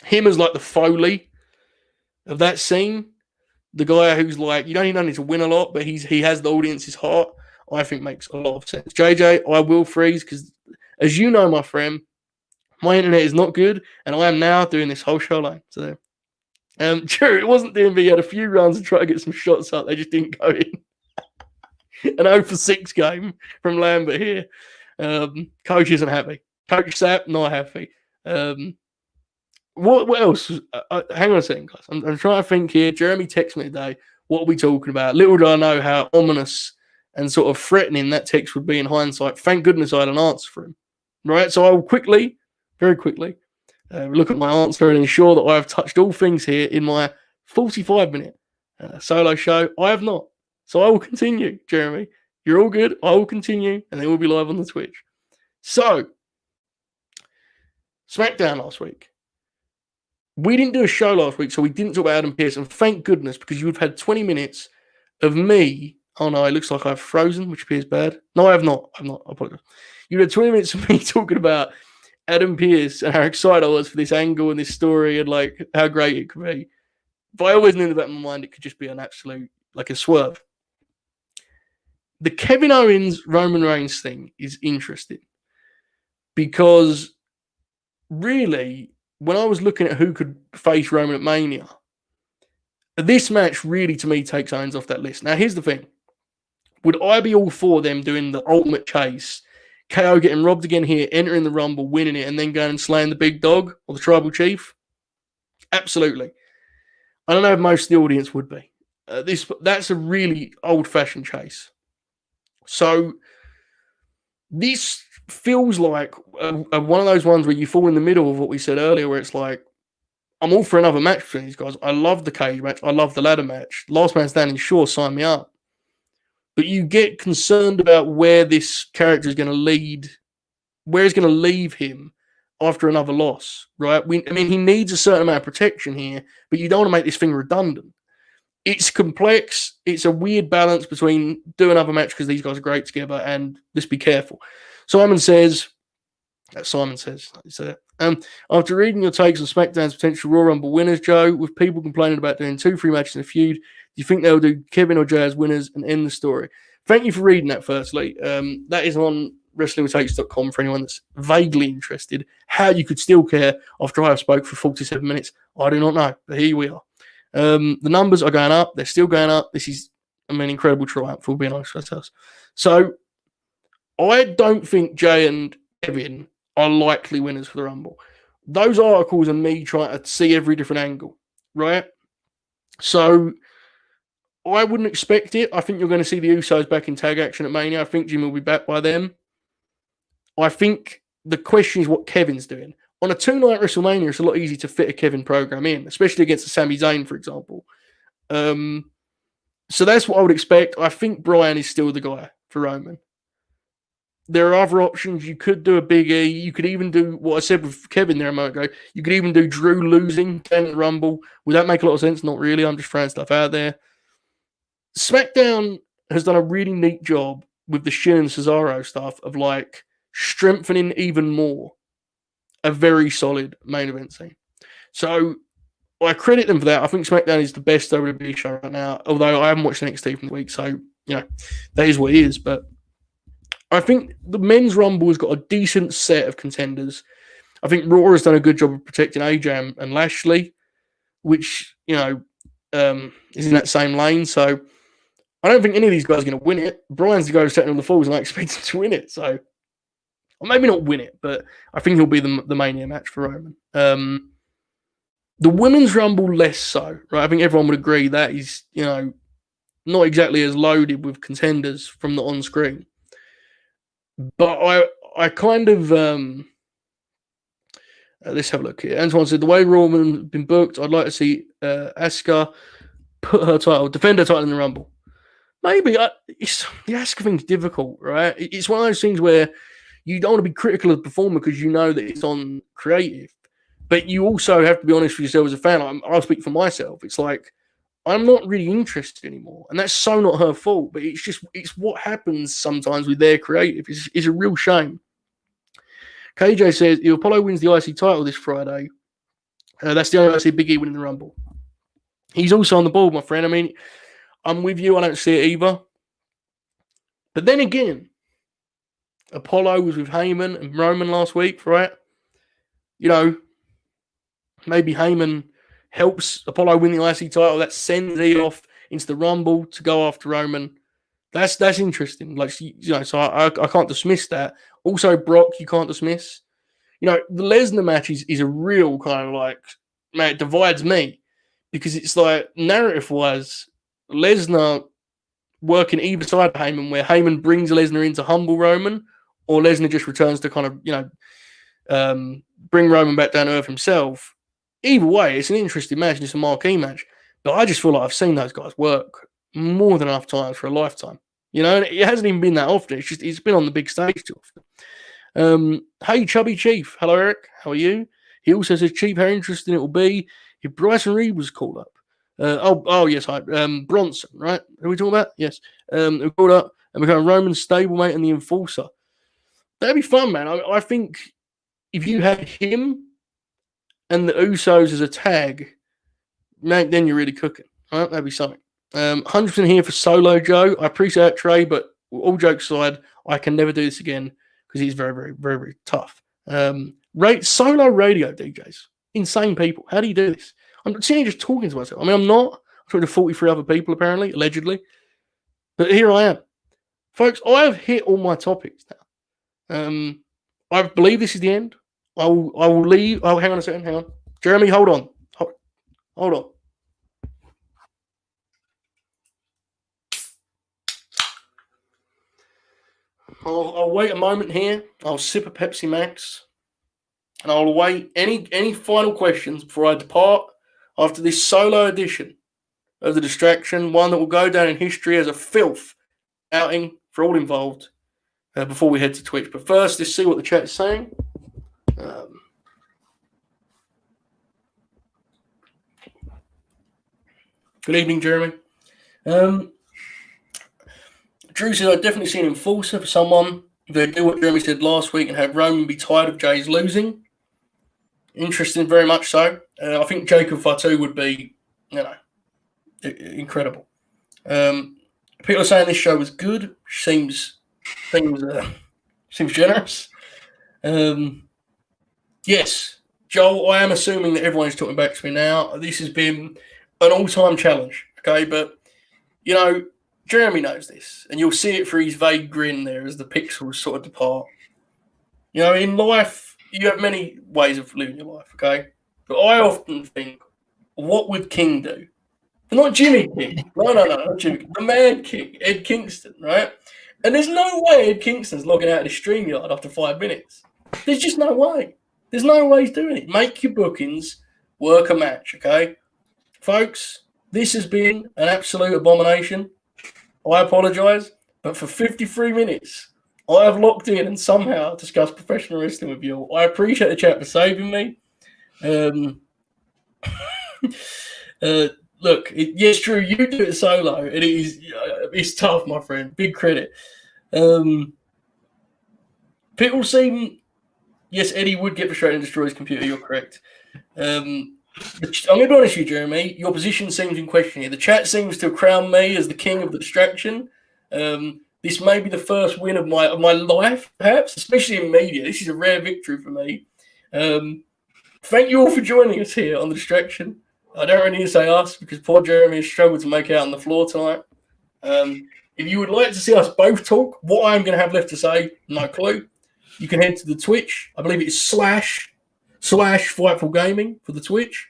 Him as like the Foley of that scene. The guy who's like, you don't even need to win a lot, but he has the audience's heart, I think makes a lot of sense. JJ, I will freeze because, as you know, my friend, my internet is not good, and I am now doing this whole show line. So, true, it wasn't DMV. He had a few runs to try to get some shots up. They just didn't go in. An 0 for 6 game from Lambert here. Coach isn't happy. Coach Sapp, not happy. What else? Hang on a second, guys. I'm trying to think here. Jeremy texted me today. What are we talking about? Little do I know how ominous and sort of threatening that text would be in hindsight. Thank goodness I had an answer for him. Right? So I will quickly, very quickly, look at my answer and ensure that I have touched all things here in my 45-minute solo show. I have not. So I will continue, Jeremy. You're all good. I will continue, and then we'll be live on the Twitch. So, SmackDown last week. We didn't do a show last week, so we didn't talk about Adam Pearce, and thank goodness, because you've had 20 minutes of me. Oh no, it looks like I've frozen, which appears bad. No, I have not. I apologize. You had 20 minutes of me talking about Adam Pearce and how excited I was for this angle and this story and like how great it could be. But I always knew in the back of my mind it could just be an absolute, like a swerve. The Kevin Owens Roman Reigns thing is interesting because really, when I was looking at who could face Roman at Mania, this match really, to me, takes Owens off that list. Now, here's the thing. Would I be all for them doing the ultimate chase, KO getting robbed again here, entering the Rumble, winning it, and then going and slaying the big dog or the tribal chief? Absolutely. I don't know if most of the audience would be. That's a really old-fashioned chase. So this feels like one of those ones where you fall in the middle of what we said earlier, where it's like, I'm all for another match between these guys. I love the cage match. I love the ladder match. Last man standing, sure, sign me up. But you get concerned about where this character is going to lead, where he's going to leave him after another loss, right? He needs a certain amount of protection here, but you don't want to make this thing redundant. It's complex. It's a weird balance between do another match because these guys are great together and just be careful. Simon says, after reading your takes on SmackDown's potential Royal Rumble winners, Joe, with people complaining about doing 2-3 matches in a feud, do you think they'll do Kevin or Jay as winners and end the story? Thank you for reading that, firstly. That is on WrestlingWithTakes.com for anyone that's vaguely interested. How you could still care after I have spoke for 47 minutes, I do not know, but here we are. The numbers are going up. They're still going up. This is, incredible triumph, we'll be honest with ourselves. So, I don't think Jay and Kevin are likely winners for the Rumble. Those articles are me trying to see every different angle, right? So, I wouldn't expect it. I think you're going to see the Usos back in tag action at Mania. I think Jimmy will be back by then. I think the question is what Kevin's doing. On a 2-night WrestleMania, it's a lot easier to fit a Kevin program in, especially against a Sami Zayn, for example. So that's what I would expect. I think Bryan is still the guy for Roman. There are other options. You could do a Big E. You could even do what I said with Kevin there a moment ago. You could even do Drew losing in the Rumble. Would that make a lot of sense? Not really. I'm just throwing stuff out there. SmackDown has done a really neat job with the Shin and Cesaro stuff of like strengthening even more a very solid main event scene. So I credit them for that. I think SmackDown is the best WWE show right now, although I haven't watched NXT from the week, so that is what it is. But I think the men's Rumble has got a decent set of contenders. I think Raw has done a good job of protecting AJ and Lashley, which, is in that same lane. So I don't think any of these guys are going to win it. Bryan's the guy who's setting on the falls, and I expect him to win it. So, or maybe not win it, but I think he'll be the Mania match for Roman. The women's Rumble, less so, right? I think everyone would agree that is, not exactly as loaded with contenders from the on-screen. But I kind of... let's have a look here. Antoine said, the way Roman has been booked, I'd like to see Asuka defend her title in the Rumble. Maybe. The Asuka thing's difficult, right? It's one of those things where you don't want to be critical of the performer because you know that it's on creative. But you also have to be honest with yourself as a fan. I'll speak for myself. It's like, I'm not really interested anymore. And that's so not her fault. But it's what happens sometimes with their creative. It's a real shame. KJ says, if Apollo wins the IC title this Friday, that's the only way I see Big E winning the Rumble. He's also on the board, my friend. I'm with you. I don't see it either. But then again, Apollo was with Heyman and Roman last week, right? Maybe Heyman helps Apollo win the IC title. That sends E off into the Rumble to go after Roman. That's interesting. So I can't dismiss that. Also, Brock, you can't dismiss. the Lesnar match is a real kind of like, man, it divides me because it's like narrative-wise, Lesnar working either side of Heyman, where Heyman brings Lesnar in to humble Roman, or Lesnar just returns to kind of, bring Roman back down to earth himself. Either way, it's an interesting match and it's a marquee match. But I just feel like I've seen those guys work more than enough times for a lifetime. And it hasn't even been that often. It's been on the big stage too often. Hey, Chubby Chief. Hello, Eric. How are you? He also says, Chief, how interesting it will be if Bryson Reed was called up. Yes, hi. Bronson, right? Who are we talking about? Yes. Who called up and become Roman's stablemate and the enforcer. That'd be fun, man. I think if you had him and the Usos as a tag, man, then you're really cooking. Right? That'd be something. 100% here for Solo Joe. I appreciate that, Trey, but all jokes aside, I can never do this again because he's very, very, very, very tough. Solo radio DJs. Insane people. How do you do this? I'm sitting here just talking to myself. I mean, I'm not. I'm talking to 43 other people, apparently, allegedly. But here I am. Folks, I have hit all my topics now. I believe this is the end. I will leave. Oh, hang on a second. Hang on. Jeremy, hold on. Hold on. I'll wait a moment here. I'll sip a Pepsi Max. And I'll await any final questions before I depart after this solo edition of The Distraction, one that will go down in history as a filth outing for all involved before we head to Twitch. But first, let's see what the chat is saying. Good evening, Jeremy. Drew says, I've definitely seen enforcer for someone if they do what Jeremy said last week and have Roman be tired of Jay's losing. Interesting, very much so. I think Jacob Fatu would be, incredible. People are saying this show was good. Seems generous. Yes, Joel, I am assuming that everyone is talking back to me now. This has been an all-time challenge, okay? But, Jeremy knows this, and you'll see it through his vague grin there as the pixels sort of depart. In life, you have many ways of living your life, okay? But I often think, what would King do? Not Jimmy King. No, not Jimmy King. The man King, Ed Kingston, right? And there's no way Ed Kingston's logging out of the StreamYard after 5 minutes. There's just no way. There's no way he's doing it. Make your bookings, work a match, okay? Folks, this has been an absolute abomination. I apologise, but for 53 minutes, I have locked in and somehow discussed professional wrestling with you. I appreciate the chat for saving me. Look, yes, Drew, you do it solo. It's tough, my friend. Big credit. People seem, yes, Eddie would get frustrated and destroy his computer. You're correct. But I'm going to be honest with you, Jeremy. Your position seems in question here. The chat seems to crown me as the king of the distraction. This may be the first win of my life, perhaps, especially in media. This is a rare victory for me. Thank you all for joining us here on The Distraction. I don't really need to say us because poor Jeremy has struggled to make out on the floor tonight. If you would like to see us both talk, what I'm going to have left to say, no clue. You can head to the Twitch. I believe it's / Fightful Gaming for the Twitch.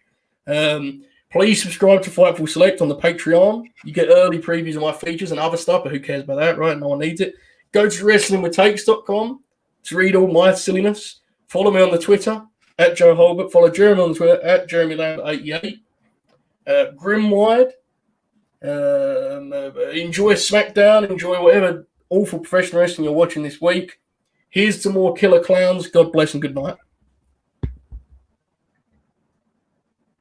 Please subscribe to Fightful Select on the Patreon. You get early previews of my features and other stuff, but who cares about that, right? No one needs it. Go to wrestlingwithtakes.com to read all my silliness. Follow me on the Twitter at Joe Hulbert. Follow Jeremy on the Twitter at Jeremy Lambert 88. Grimwide. Enjoy SmackDown. Enjoy whatever awful professional wrestling you're watching this week. Here's to more killer clowns. God bless and good night.